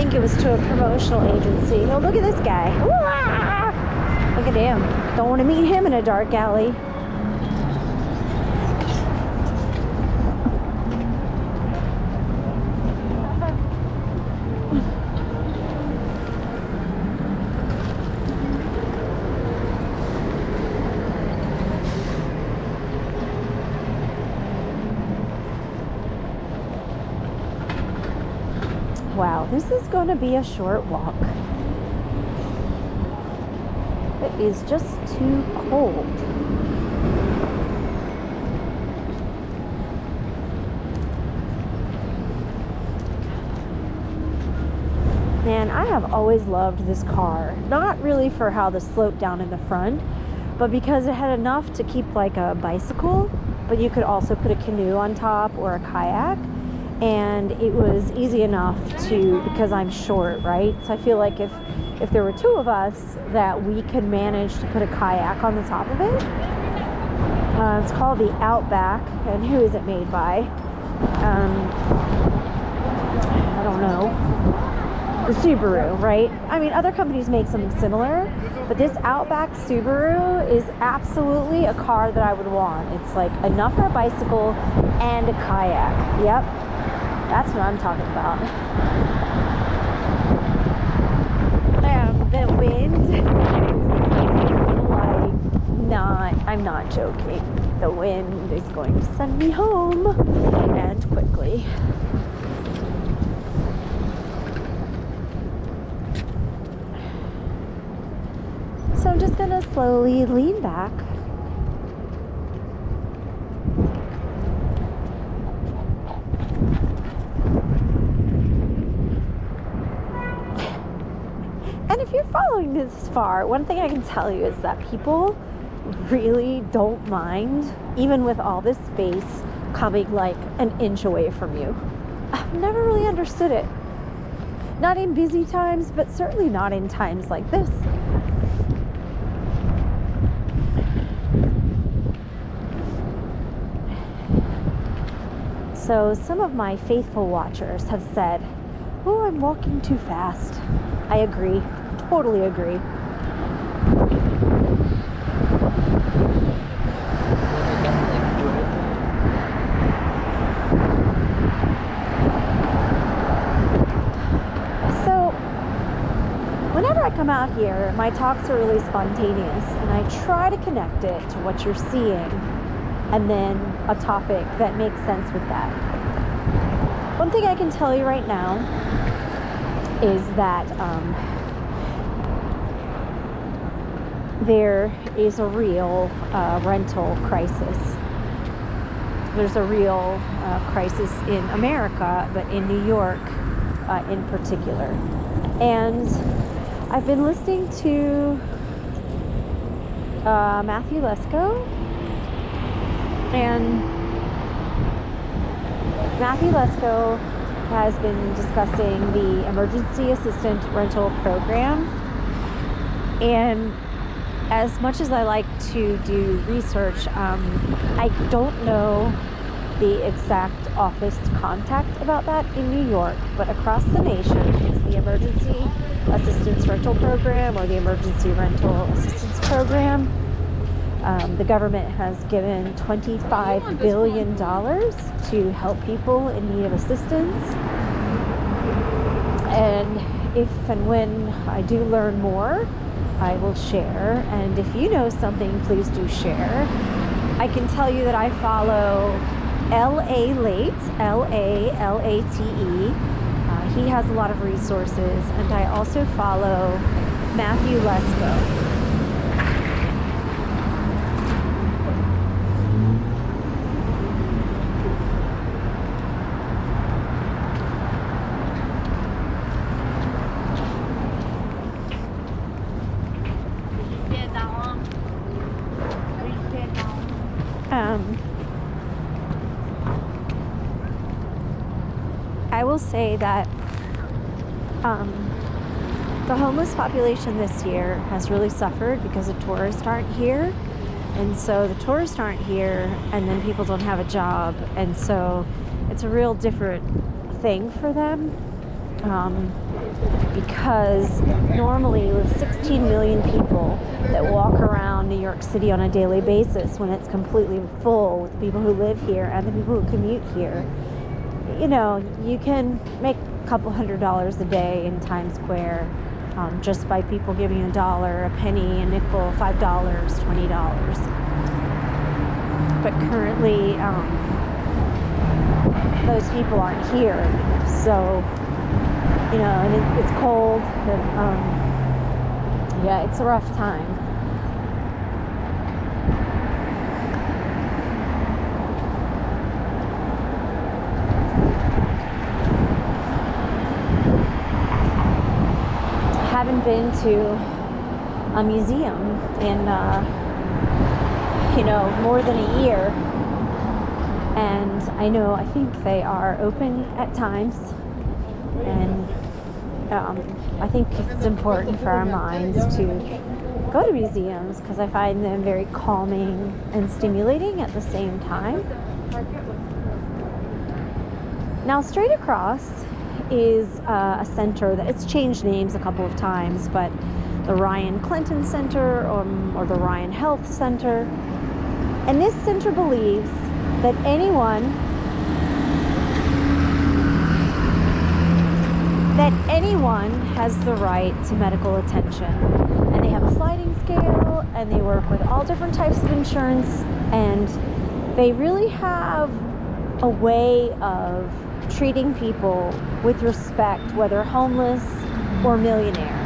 think it was to a promotional agency. Oh, look at this guy. Look at him. Don't want to meet him in a dark alley. Wow, this is going to be a short walk. It is just too cold. Man, I have always loved this car. Not really for how the slope down in the front, but because it had enough to keep like a bicycle, but you could also put a canoe on top or a kayak. And it was easy enough to, because I'm short, right? So I feel like if there were two of us, that we could manage to put a kayak on the top of it. It's called the Outback, and who is it made by? I don't know. The Subaru, right? I mean, other companies make something similar, but this Outback Subaru is absolutely a car that I would want. It's like enough for a bicycle and a kayak. Yep. That's what I'm talking about. The wind is like I'm not joking. The wind is going to send me home, and quickly. So I'm just gonna slowly lean back. And if you're following this far, one thing I can tell you is that people really don't mind, even with all this space coming like an inch away from you. I've never really understood it. Not in busy times, but certainly not in times like this. So some of my faithful watchers have said, "Oh, I'm walking too fast." I agree. Totally agree. So, whenever I come out here, my talks are really spontaneous, and I try to connect it to what you're seeing, and then a topic that makes sense with that. One thing I can tell you right now is that there is a real rental crisis. There's a real crisis in America, but in New York in particular. And I've been listening to Matthew Lesko, and Matthew Lesko has been discussing the emergency assistant rental program. And as much as I like to do research, I don't know the exact office contact about that in New York, but across the nation, it's the Emergency Assistance Rental Program, or the Emergency Rental Assistance Program. The government has given $25 billion to help people in need of assistance. And if and when I do learn more, I will share. And if you know something, please do share. I can tell you that I follow L.A. Late, L-A-L-A-T-E. He has a lot of resources. And I also follow Matthew Lesko. I will say that the homeless population this year has really suffered because the tourists aren't here. And so the tourists aren't here, and then people don't have a job. And so it's a real different thing for them. because normally with 16 million people that walk around New York City on a daily basis, when it's completely full with people who live here and the people who commute here, you can make a couple $100 a day in Times Square just by people giving $1, a penny, a nickel, $5, $20. But currently, those people aren't here, so and it's cold, and it's a rough time. Haven't been to a museum in more than a year, and I think they are open at times, and I think it's important for our minds to go to museums because I find them very calming and stimulating at the same time. Now, straight across is a center that it's changed names a couple of times, but the Ryan Clinton Center or the Ryan Health Center. And this center believes that anyone has the right to medical attention. And they have a sliding scale, and they work with all different types of insurance, and they really have a way of treating people with respect, whether homeless or millionaire.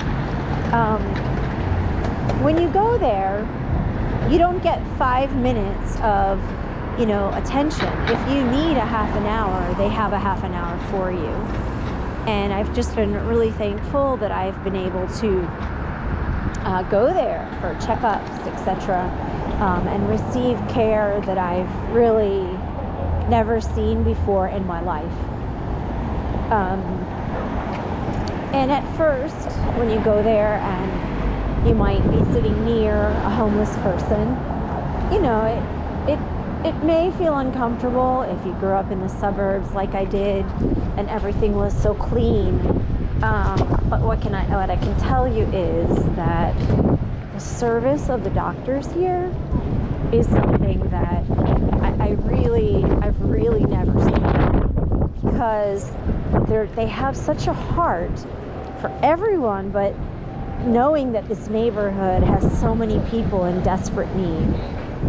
When you go there, you don't get 5 minutes of, attention. If you need a half an hour, they have a half an hour for you. And I've just been really thankful that I've been able to go there for checkups, etc., and receive care that I've really never seen before in my life. And at first, when you go there and you might be sitting near a homeless person, it may feel uncomfortable if you grew up in the suburbs like I did and everything was so clean. But what I can tell you is that the service of the doctors here is something that I've really never seen, because they have such a heart for everyone, but knowing that this neighborhood has so many people in desperate need,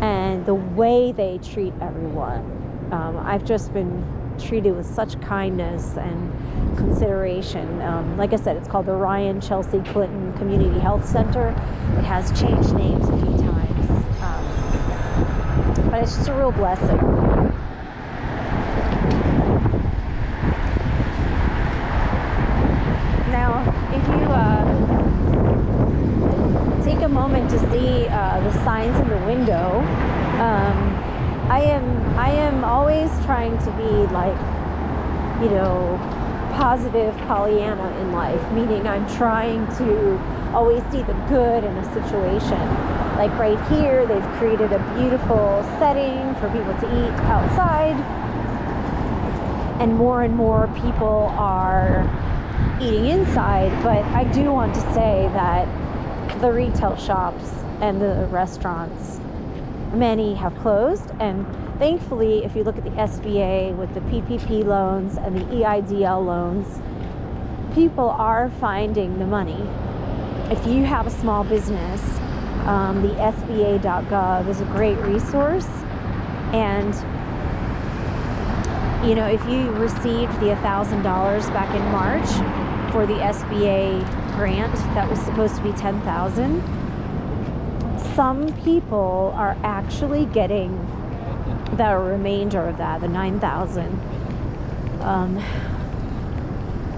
and the way they treat everyone, I've just been treated with such kindness and consideration. Like I said, it's called the Ryan Chelsea Clinton Community Health Center. It has changed names a few times, but it's just a real blessing. Now, if you take a moment to see the signs in the window, I am always trying to be positive Pollyanna in life, meaning I'm trying to always see the good in a situation. Like right here, they've created a beautiful setting for people to eat outside, and more people are eating inside. But I do want to say that the retail shops and the restaurants, many have closed, and thankfully, if you look at the SBA with the PPP loans and the EIDL loans, people are finding the money. If you have a small business, the SBA.gov is a great resource. And, if you received the $1,000 back in March for the SBA grant that was supposed to be $10,000, some people are actually getting the remainder of that, the $9,000.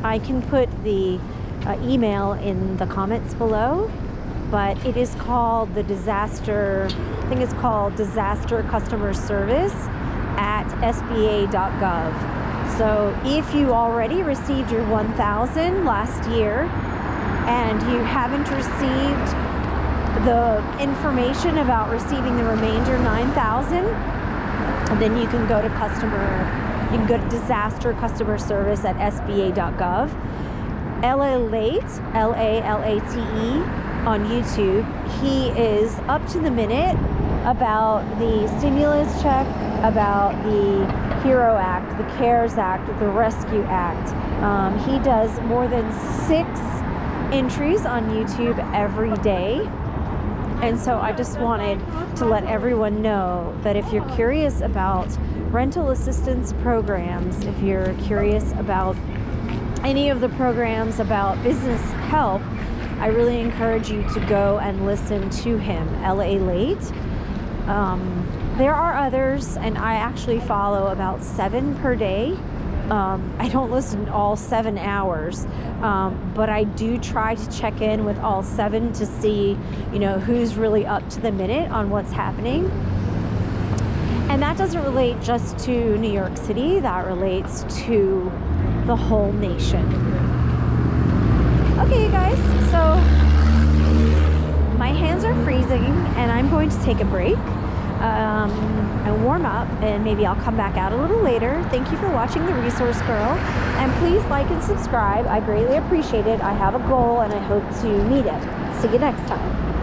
I can put the email in the comments below, but it is called Disaster Customer Service at SBA.gov. So if you already received your $1,000 last year and you haven't received the information about receiving the remainder $9,000, then you can go to Disaster Customer Service at SBA.gov, Late, Lalate on YouTube. He is up to the minute about the stimulus check, about the HERO Act, the CARES Act, the Rescue Act. He does more than 6 entries on YouTube every day. And so I just wanted to let everyone know that if you're curious about rental assistance programs, if you're curious about any of the programs about business help, I really encourage you to go and listen to him, Lalate. There are others, and I actually follow about 7 per day. I don't listen all 7 hours, but I do try to check in with all 7 to see, who's really up to the minute on what's happening. And that doesn't relate just to New York City, that relates to the whole nation. Okay, you guys, so my hands are freezing and I'm going to take a break and warm up, and maybe I'll come back out a little later. Thank you for watching The Resource Girl, and please like and subscribe. I greatly appreciate it. I have a goal and I hope to meet it. See you next time.